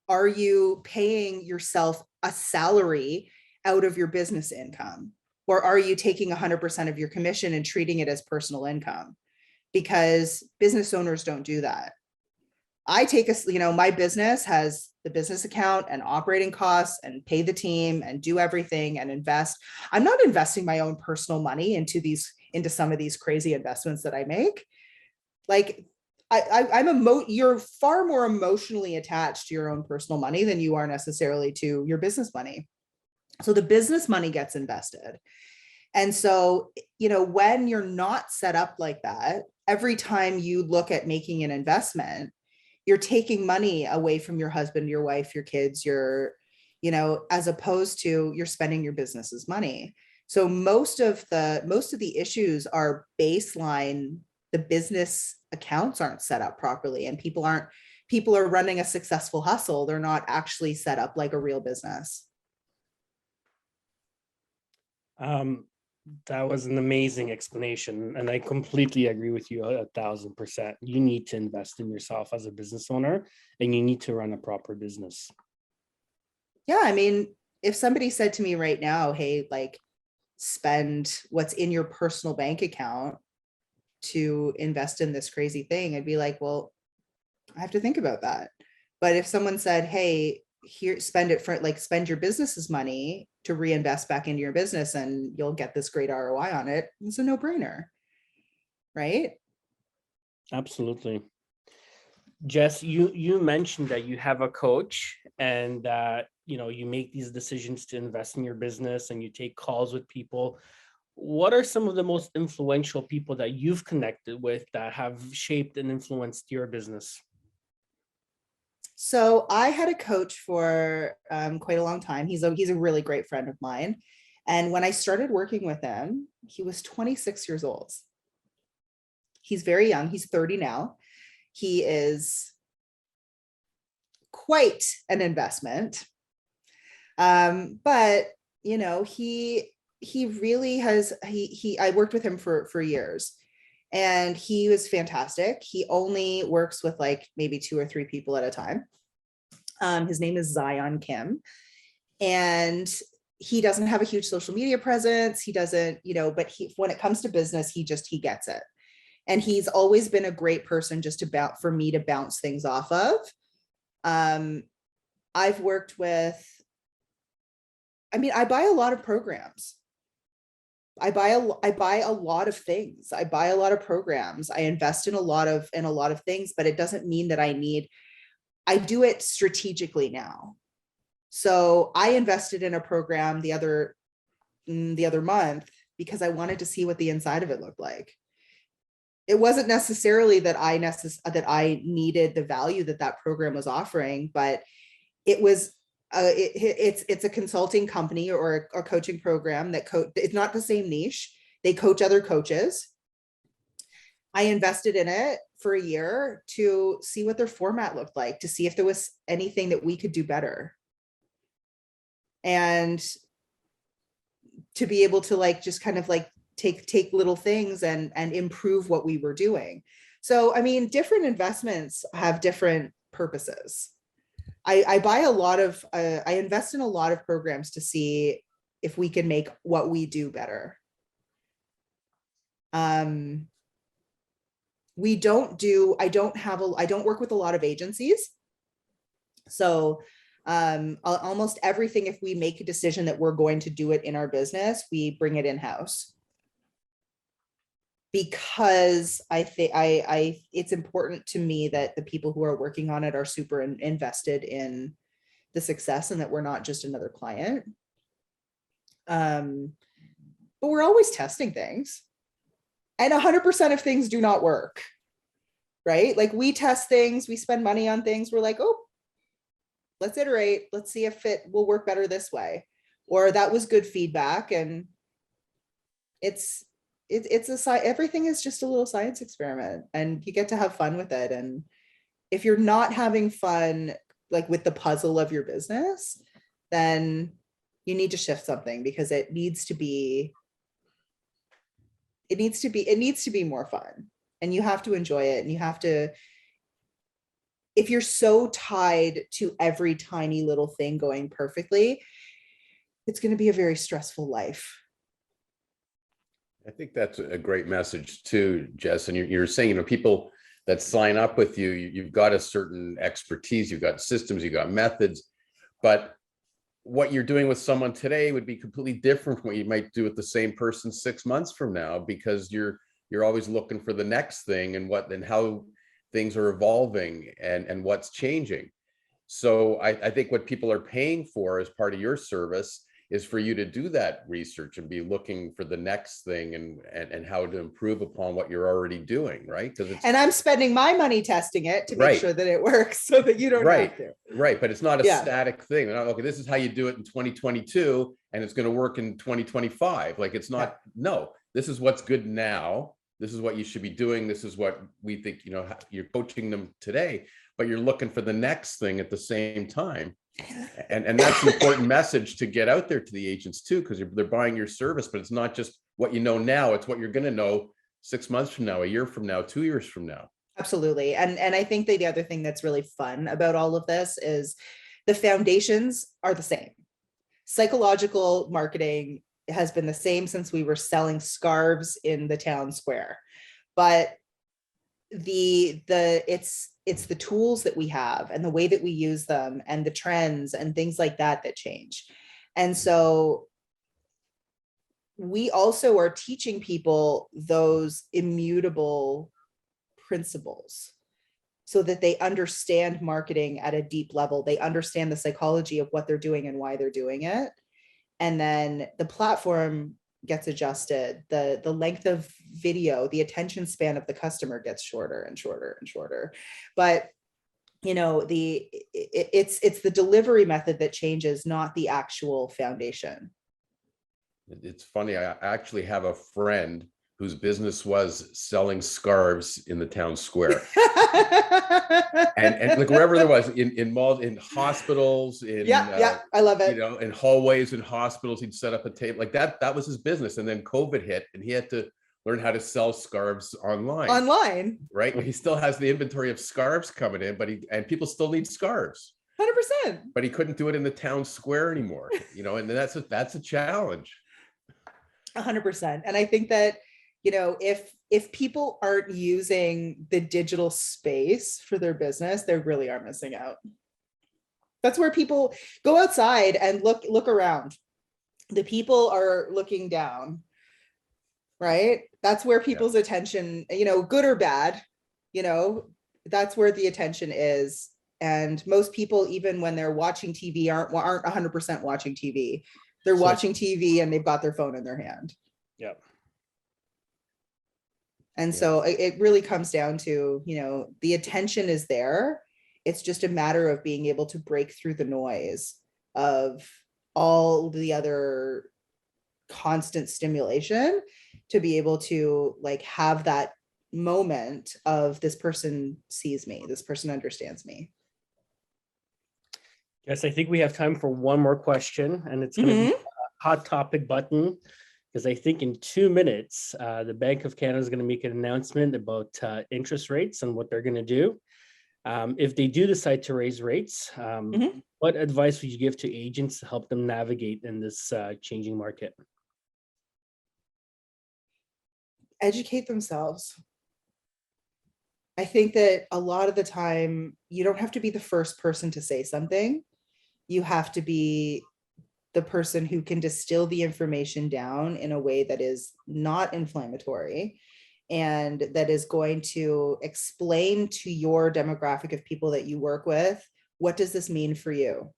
Are you paying yourself a salary out of your business income? Or are you taking 100% of your commission and treating it as personal income? Because business owners don't do that. I take my business has the business account and operating costs and pay the team and do everything and invest. I'm not investing my own personal money into some of these crazy investments that I make. You're far more emotionally attached to your own personal money than you are necessarily to your business money. So the business money gets invested. And so, when you're not set up like that, every time you look at making an investment, you're taking money away from your husband, your wife, your kids, as opposed to you're spending your business's money. So most of the issues are baseline. The business accounts aren't set up properly, and people are running a successful hustle. They're not actually set up like a real business. That was an amazing explanation, and I completely agree with you 1,000%. You need to invest in yourself as a business owner, and you need to run a proper business. Yeah, I mean, if somebody said to me right now, hey, spend what's in your personal bank account to invest in this crazy thing, I'd be like, well, I have to think about that. But if someone said, hey, here, spend your business's money to reinvest back into your business and you'll get this great ROI on it, it's a no-brainer, right? Absolutely. Jess, you mentioned that you have a coach and that you make these decisions to invest in your business and you take calls with people. What are some of the most influential people that you've connected with that have shaped and influenced your business? So I had a coach for quite a long time. He's a really great friend of mine. And when I started working with him, he was 26 years old. He's very young. He's 30 now. He is quite an investment. But he really has, I worked with him for years. And he was fantastic. He only works with maybe 2 or 3 people at a time. His name is Zion Kim. And he doesn't have a huge social media presence. He doesn't, but when it comes to business, he gets it. And he's always been a great person for me to bounce things off of. I've worked with, I buy a lot of programs. I buy a lot of things. I buy a lot of programs. I invest in a lot of things, but it doesn't mean that I do it strategically now. So I invested in a program the other month because I wanted to see what the inside of it looked like. It wasn't necessarily that I needed the value that program was offering, but it was it's a consulting company or a coaching program it's not the same niche. They coach other coaches. I invested in it for a year to see what their format looked like, to see if there was anything that we could do better. And to be able to like, just kind of like take little things and improve what we were doing. So, I mean, different investments have different purposes. I buy a lot of, I invest in a lot of programs to see if we can make what we do better. I don't work with a lot of agencies. So almost everything, if we make a decision that we're going to do it in our business, we bring it in-house. Because I think it's important to me that the people who are working on it are super invested in the success and that we're not just another client. But we're always testing things, and 100% of things do not work, right? Like we test things, we spend money on things. We're like, oh, let's iterate. Let's see if it will work better this way. Or that was good feedback. And everything is just a little science experiment, and you get to have fun with it. And if you're not having fun, like with the puzzle of your business, then you need to shift something, because it needs to be more fun, and you have to enjoy it. And you have to, if you're so tied to every tiny little thing going perfectly, it's going to be a very stressful life. I think that's a great message too, Jess. And you're saying, you know, people that sign up with you, you've got a certain expertise, you've got systems, you've got methods, but what you're doing with someone today would be completely different from what you might do with the same person 6 months from now, because you're always looking for the next thing and how things are evolving and what's changing. So I think what people are paying for as part of your service is for you to do that research and be looking for the next thing and how to improve upon what you're already doing, right? And I'm spending my money testing it to make sure that it works, so that you don't have to. Right, but it's not a static thing. They're not, okay, this is how you do it in 2022, and it's going to work in 2025. Like, it's not, no, this is what's good now. This is what you should be doing. This is what we think, you know, you're coaching them today, but you're looking for the next thing at the same time. And that's an important message to get out there to the agents too, because they're buying your service, but it's not just what you know now, it's what you're going to know 6 months from now, a year from now, 2 years from now. Absolutely. And I think that the other thing that's really fun about all of this is the foundations are the same. Psychological marketing has been the same since we were selling scarves in the town square, but it's the tools that we have and the way that we use them and the trends and things like that change. And so we also are teaching people those immutable principles so that they understand marketing at a deep level. They understand the psychology of what they're doing and why they're doing it. And then the platform gets adjusted, the length of video, the attention span of the customer gets shorter and shorter and shorter. But you know, it's the delivery method that changes, not the actual foundation. It's funny, I actually have a friend whose business was selling scarves in the town square. and like wherever there was, in malls, in hospitals, I love it. You know, in hallways in hospitals, he'd set up a table like that. That was his business. And then COVID hit and he had to learn how to sell scarves online. Right. Well, he still has the inventory of scarves coming in, and people still need scarves. 100%. But he couldn't do it in the town square anymore, you know, and that's a challenge. 100%. And I think that, you know, if people aren't using the digital space for their business, they really are missing out. That's where people go outside and look around. The people are looking down, right? That's where people's attention, you know, good or bad, you know, that's where the attention is. And most people, even when they're watching TV, aren't 100% watching TV. They're watching TV and they've got their phone in their hand. Yeah. And so it really comes down to, you know, the attention is there. It's just a matter of being able to break through the noise of all the other constant stimulation to be able to like have that moment of this person sees me, this person understands me. Yes, I think we have time for one more question, and it's going to be a hot topic button, because I think in 2 minutes, the Bank of Canada is going to make an announcement about interest rates and what they're going to do. If they do decide to raise rates, what advice would you give to agents to help them navigate in this changing market? Educate themselves. I think that a lot of the time, you don't have to be the first person to say something. You have to be the person who can distill the information down in a way that is not inflammatory and that is going to explain to your demographic of people that you work with, what does this mean for you?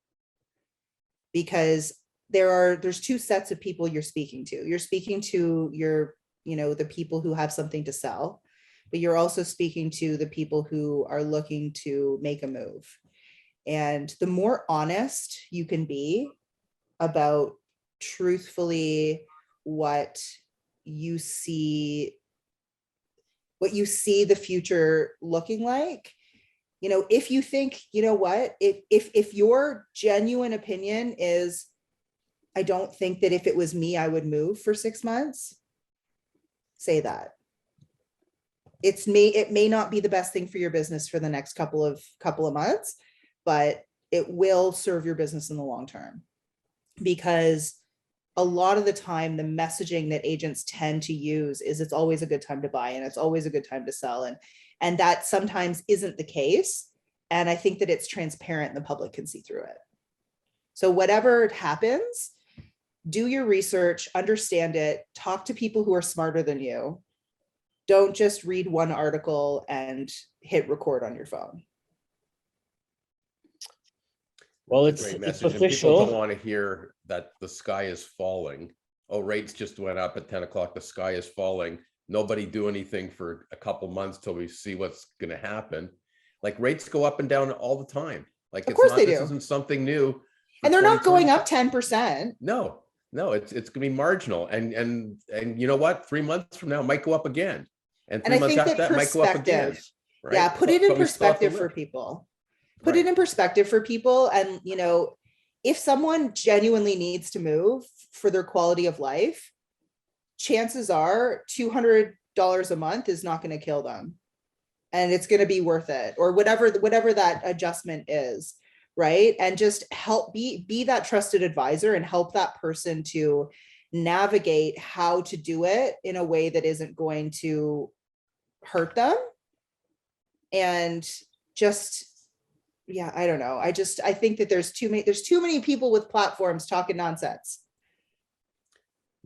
Because there's two sets of people you're speaking to. You're speaking to the people who have something to sell, but you're also speaking to the people who are looking to make a move. And the more honest you can be about truthfully what you see the future looking like, if you think, if your genuine opinion is, I don't think that if it was me, I would move for 6 months, say that. It may not be the best thing for your business for the next couple of months, but it will serve your business in the long term. Because a lot of the time, the messaging that agents tend to use is it's always a good time to buy and it's always a good time to sell. And that sometimes isn't the case. And I think that it's transparent and the public can see through it. So whatever happens, do your research, understand it, talk to people who are smarter than you. Don't just read one article and hit record on your phone. Well, it's official. People don't want to hear that the sky is falling. Oh, rates just went up at 10 o'clock. The sky is falling. Nobody do anything for a couple months till we see what's going to happen. Like, rates go up and down all the time. Like, of course they do. This isn't something new. And they're not going up 10%. No, it's going to be marginal. And you know what? 3 months from now, it might go up again. And 3 months after that, it might go up again. Right? Yeah, put it in perspective for people. Put it in perspective for people. And, if someone genuinely needs to move for their quality of life, chances are $200 a month is not going to kill them. And it's going to be worth it, or whatever that adjustment is. Right. And just help be that trusted advisor and help that person to navigate how to do it in a way that isn't going to hurt them. And just, I don't know. I think that there's too many people with platforms talking nonsense.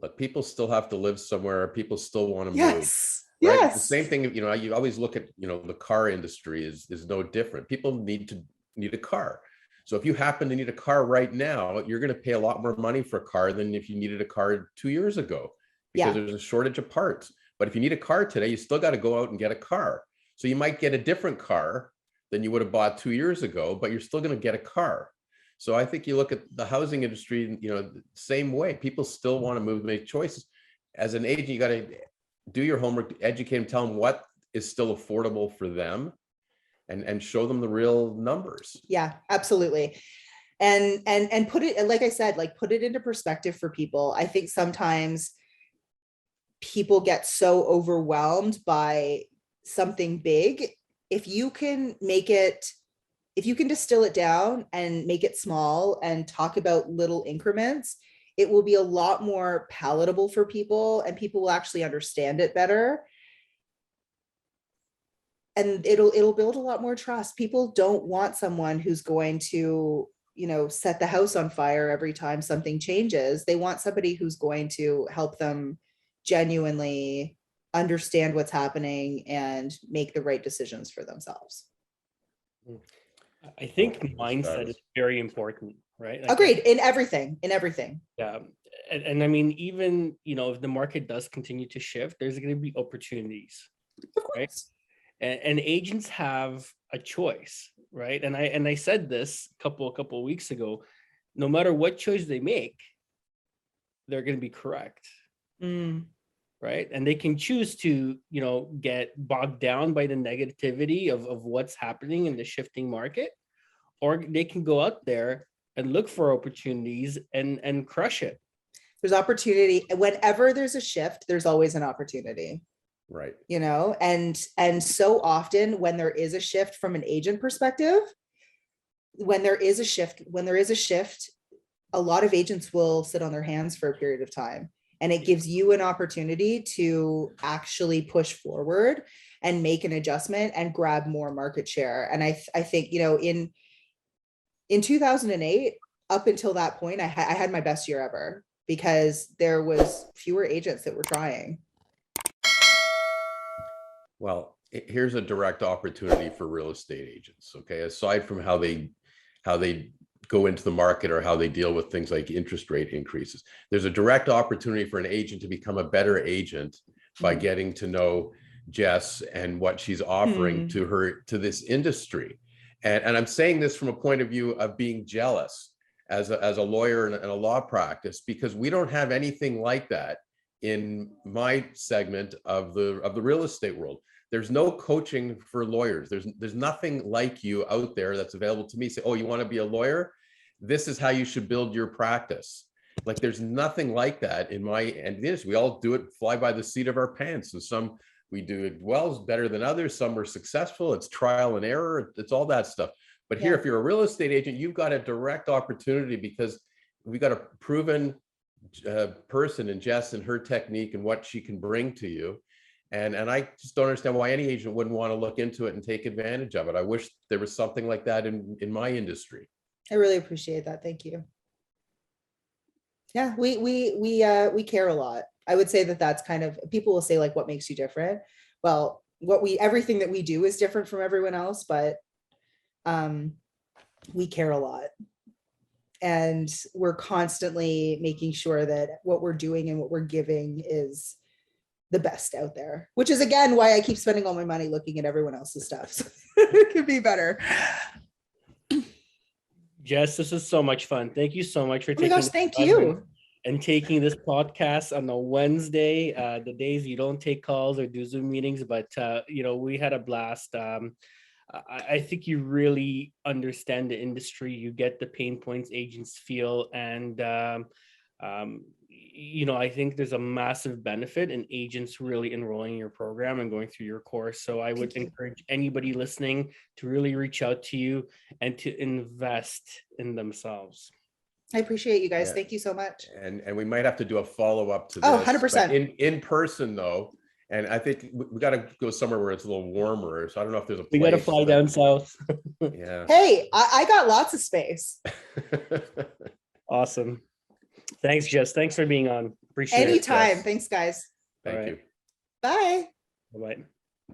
Look, people still have to live somewhere. People still want to move. Yes. Right? Yes. The same thing, you always look at, the car industry is no different. People need a car. So if you happen to need a car right now, you're going to pay a lot more money for a car than if you needed a car 2 years ago, because there's a shortage of parts. But if you need a car today, you still got to go out and get a car. So you might get a different car than you would have bought 2 years ago, but you're still going to get a car. So I think you look at the housing industry, same way. People still want to move, make choices. As an agent, you got to do your homework, educate them, tell them what is still affordable for them, and show them the real numbers. Yeah, absolutely. And put it, like I said, put it into perspective for people. I think sometimes people get so overwhelmed by something big. If you can distill it down and make it small and talk about little increments, it will be a lot more palatable for people, and people will actually understand it better. And it'll build a lot more trust. People don't want someone who's going to, set the house on fire every time something changes. They want somebody who's going to help them genuinely understand what's happening and make the right decisions for themselves. I think mindset is very important, right? Agreed. In everything. Yeah. And I mean, even, if the market does continue to shift, there's going to be opportunities, right? And agents have a choice, right? And I said this a couple of weeks ago, no matter what choice they make, they're going to be correct. right? And they can choose to, get bogged down by the negativity of what's happening in the shifting market, or they can go out there and look for opportunities and crush it. There's opportunity. Whenever there's a shift, there's always an opportunity. Right. And so often when there is a shift from an agent perspective, when there is a shift, a lot of agents will sit on their hands for a period of time. And it gives you an opportunity to actually push forward and make an adjustment and grab more market share. And I think, in 2008, up until that point, I had my best year ever, because there was fewer agents that were trying. Well, here's a direct opportunity for real estate agents. Okay. Aside from how they go into the market or how they deal with things like interest rate increases, there's a direct opportunity for an agent to become a better agent by getting to know Jess and what she's offering to this industry. And I'm saying this from a point of view of being jealous as a lawyer in a law practice, because we don't have anything like that in my segment of the real estate world. There's no coaching for lawyers. There's nothing like you out there that's available to me. Say, oh, you want to be a lawyer? This is how you should build your practice. Like, there's nothing like that in my end. We all do it, fly by the seat of our pants. And some we do it well, better than others. Some are successful. It's trial and error. It's all that stuff. But here, if you're a real estate agent, you've got a direct opportunity, because we've got a proven person in Jess and her technique and what she can bring to you. And I just don't understand why any agent wouldn't want to look into it and take advantage of it. I wish there was something like that in my industry. I really appreciate that. Thank you. Yeah, we care a lot. I would say that's kind of, people will say, like, what makes you different? Well, everything that we do is different from everyone else, but we care a lot. And we're constantly making sure that what we're doing and what we're giving is the best out there, which is, again, why I keep spending all my money looking at everyone else's stuff. So it could be better. Jess, this is so much fun. Thank you so much for taking. Oh my gosh, thank you. And taking this podcast on a Wednesday, the days you don't take calls or do Zoom meetings, but we had a blast. I think you really understand the industry. You get the pain points agents feel, and I think there's a massive benefit in agents really enrolling in your program and going through your course. So I would encourage anybody listening to really reach out to you and to invest in themselves. I appreciate you guys. Thank you so much. And we might have to do a follow-up to this. Oh, 100%. In person though. And I think we got to go somewhere where it's a little warmer. So I don't know if there's a place. We got to fly down south. Yeah. Hey, I got lots of space. Awesome. Thanks, Jess. Thanks for being on. Appreciate it. Anytime. Thanks, guys. Thank you. Bye. Bye-bye.